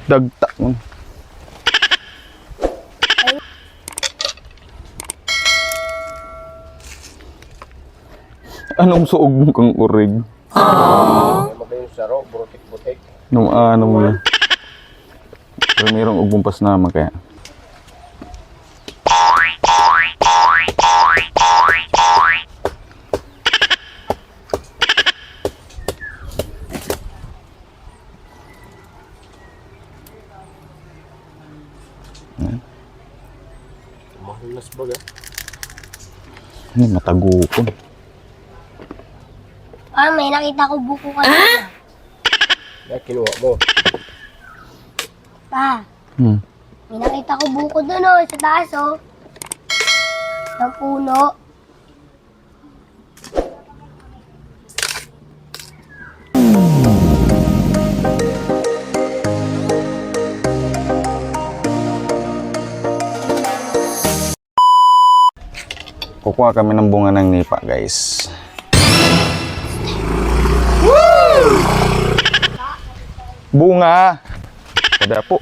Dagta mo. Anong suog mo kang urig? Magayon saro, butik-butik. Nung ano mo yan. Pero mayroong ugbong pasnama kaya. Mahinas baga. Ano, matagukon. Ah, may nakita ko buko kanina. Kaya kinuha mo. Pa, Hmm. may nakita ko buko doon oh, sa taas oh. Ng puno. Kukuha kami ng bunga ng nipa, guys. Bunga! Kada po.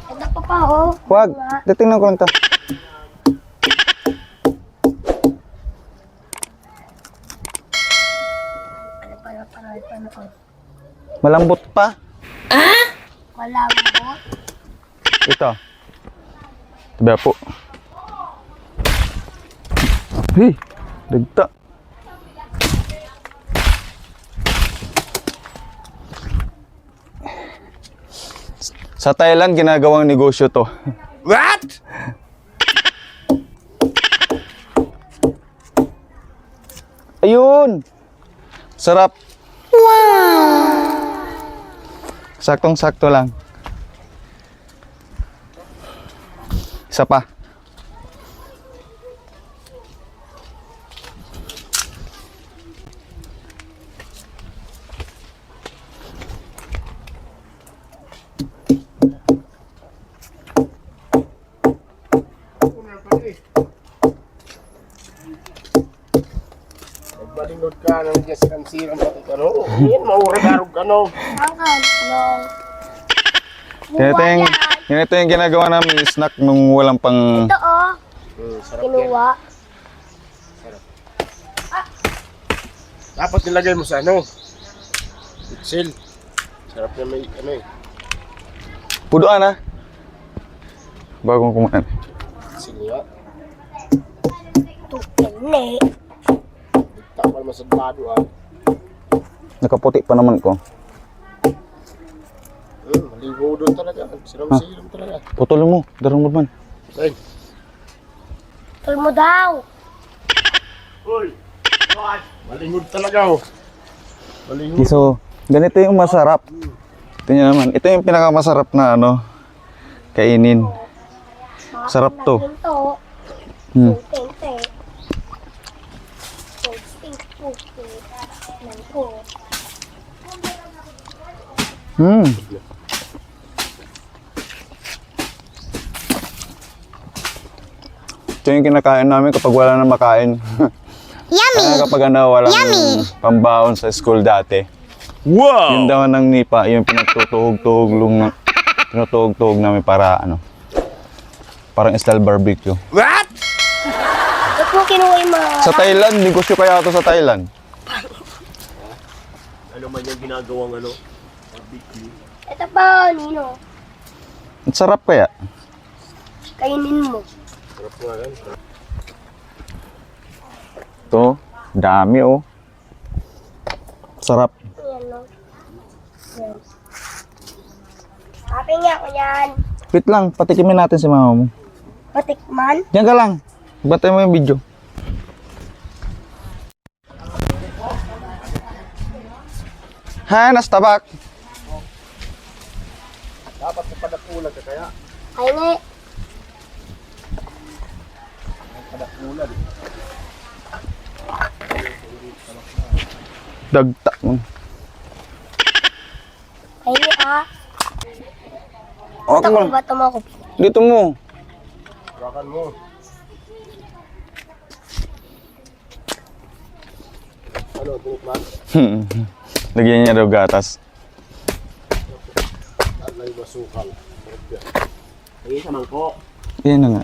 Ito pa oh. Huwag! Titingnan ko lang to. Ano. Malambot pa. Wala mo. Ito. Kada po. Hey! Dagta. Sa Thailand, ginagawang negosyo to. What? Ayun! Sarap. Wow! Saktong-sakto lang. Isa pa. Nagbalingod ka ng Diyas kansiran pati ka no. Yan, maurag-arog ka no. Angkan, no. Ganito yung ginagawa namin snack nung walang pang... Ito oh, Sarap yan. kinuha. Dapat nilagay mo sa ano. Pixel. Sarap yan may ano eh. Puduan ha? Bagong kumain. Pixel nga. Tukene. Tapal masadbado ah. Nakaputi pa naman ko. Maligo doon talaga. Siram-siram talaga. Putulin mo. Darang mo man. Ay. Tol mo daw. Uy! Malingod talaga oh. Malingod. So, ganito yung masarap. Ito nyo naman. Ito yung pinakamasarap na ano, kainin. Sarap to. Ito. Hmm. Tente. Hmm. Ito yung kinakain namin kapag wala na makain. Yummy! Kapag ano, walang pambaon sa school dati. Wow! Yun daw ng nipa, yung tinutuhog-tuhog namin para ano, parang style barbecue. What? Ito po kinuha yung mga... Sa Thailand, negosyo kaya ito sa Thailand. Ano man yung ginagawang ano? Barbecue. Ito pa, Nino. Ang sarap kaya. Kainin mo. Sarap nga yan. Ito, dami oh. Sarap. Ayan, no? Ayan. Happy nga ako yan. Wait lang, patikimin natin si mama mo. Patikman. Diyan ka lang. Bantay mo yung video. Ha, nasa tabak. Dapat sa padakulan ka kaya. Ay nga. Padakulan. Dagta mo. Ay nga ah. Okay Ito mo. ko ba ito mo ko? Dito mo. Rakan mo. Ano, tinikman? Lagyan niya daw gatas. Alay masukal. Lagi sa mangkok. Yan na nga.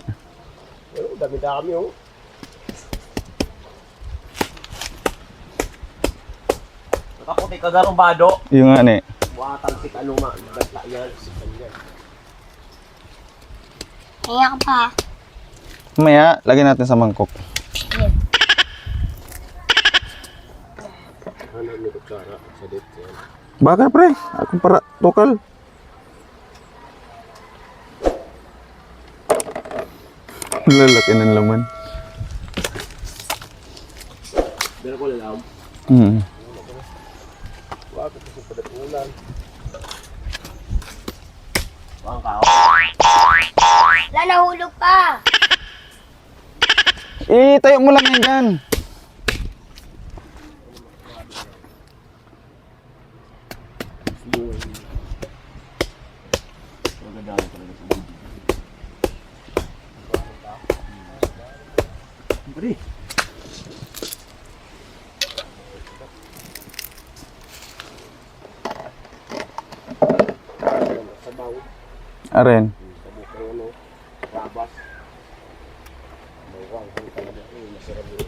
Oh, dami-dami oh. Nakaputi ka garong bado. Yung nga ni. Buha talsik ano ma. Nagla yan. Sikan yan. Kaya ka pa. Maya, lagyan natin sa mangkok. Ano may kutsara sa dito yan. Baka pre, akong para tukal. Lalaki ng laman. Pero ko lalam. Bakit kasi padakulan? Wang kao. Wala, nahulog pa. Tayo mo lang yan dyan. Pwede. Sabaw. Aren. Sabaw ano. Rabas. Bawang. Masarap yun.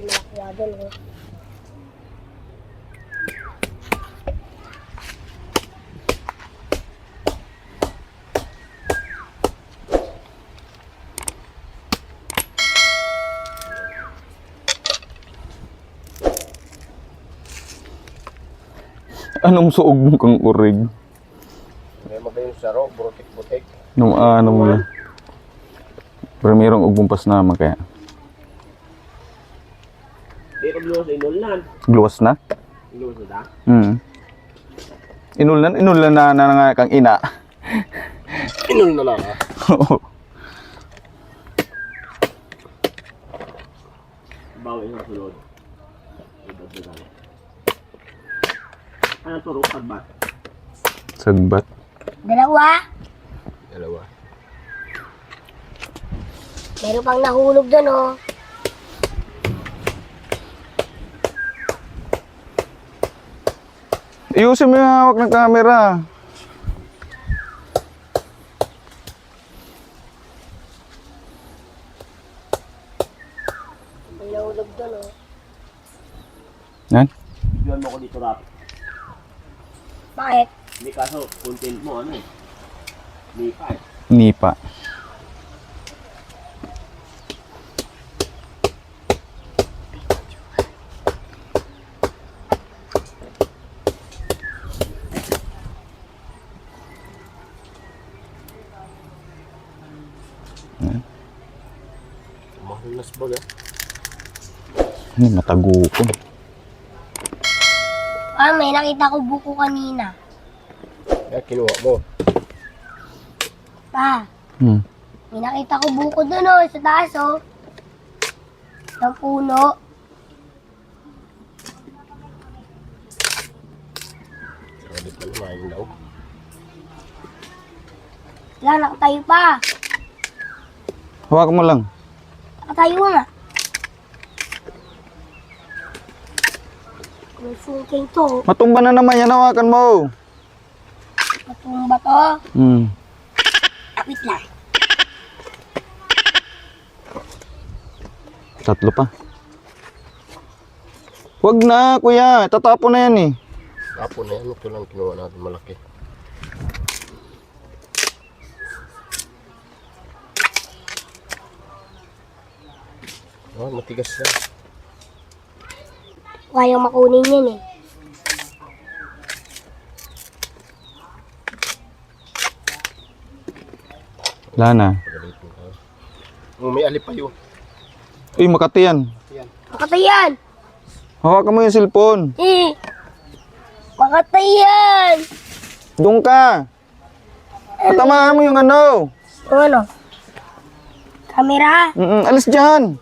Pinakakuha doon, oh. Anong suog mo kang urig? May magayon saro. Burotik-butik. Nung ano mo lang. Pero mayroong ugbumpas naman kaya. Dito blue sa inulan. Gluwas na? Inulan sa da. Inulan na nga kang ina. Inulan na lang ha. Bawi sa sulod. Ano to, rukad ba? Sagbat. Dalawa. Dalawa. Meron pang nahulog doon, oh. Ayusin mo yung hawak ng camera. May nahulog doon, oh. Yan. Bigyan mo ko dito rap. Bakit? Hindi kaso, content mo ano eh. Lipa eh. Nipa. Mahal na sabag eh. Ano, matagupon. Ah, may nakita ko buko kanina. Kaya kinuha mo. Pa, Hmm. may nakita ko buko doon, oh, sa taas, oh. Ng puno. Hindi pa lumayan daw. Wala, nakatayo pa. Hawakan mo lang. Nakatayo nga. May sungking to. Matumba na naman yan, hawakan mo. Matumba to. Wait lang. Tatlo pa. Wag na, kuya. Tatapon na yan eh. Tapon na yan. Ito lang kinuha natin malaki. Oh, matigas na. Kayang makunin yan eh. Wala na. May alipayo. Uy, Makati yan. Makatay yan! Hawakan mo yung cellphone. Makatay yan! Doon ka. Patamaan mo yung ano. Yung ano? Camera? Alis dyan.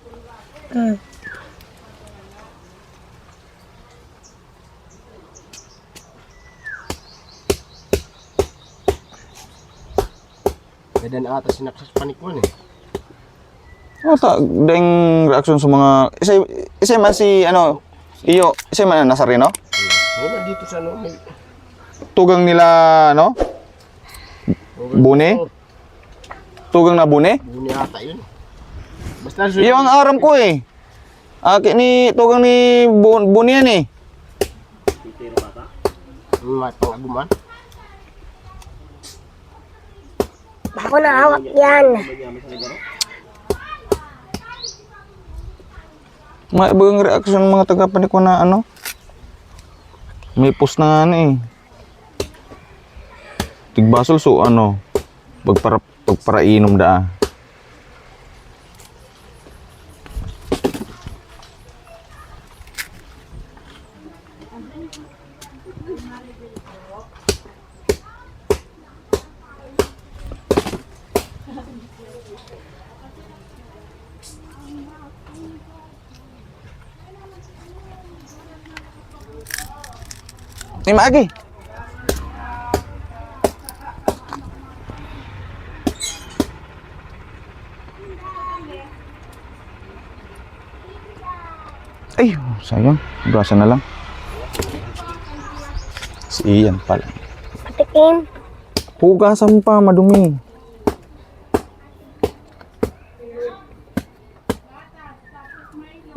Ganda na ata sinaksak panikwan eh. Daing reaksyon sa mga... Isa man si, ano, iyo, isa man na Nazareno? Ngayon nandito sa ano, may... Tugang nila, ano? Bune? Tugang na Bune? Bune ata yun. Basta Iyo ang aram ko eh. Aki ni, tugang ni Bune yan eh. May pangaguman. Ako na hawak yan. May ibang reaksyon ng mga taga-panikwa na ano? May post na nga ano eh. Tigbasol so ano? Pagparainom da. Ni maagi. Ay, sayang. Brasa na lang. Si Ian pala. Patikin. Hugasan pa, madumi.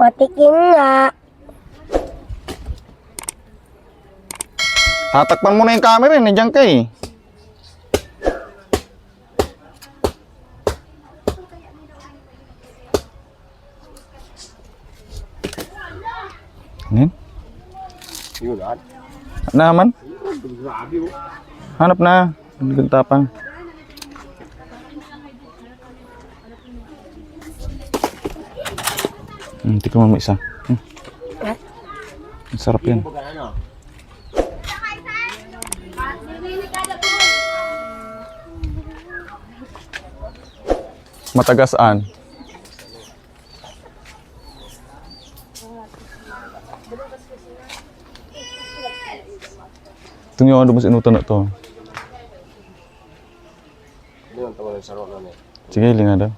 Patikin nga. Tatakpan mo na yung camera, nandiyan ka eh. Nen? Yun ah. Naman? Grabe oh. Hanap na. Gantapang. Tika mo isa. Ang sarap yan. Matagasaan. Ito yung ano mas inutan na to. Hindi yung tawanan sa rola na eh. Sige, linga daw.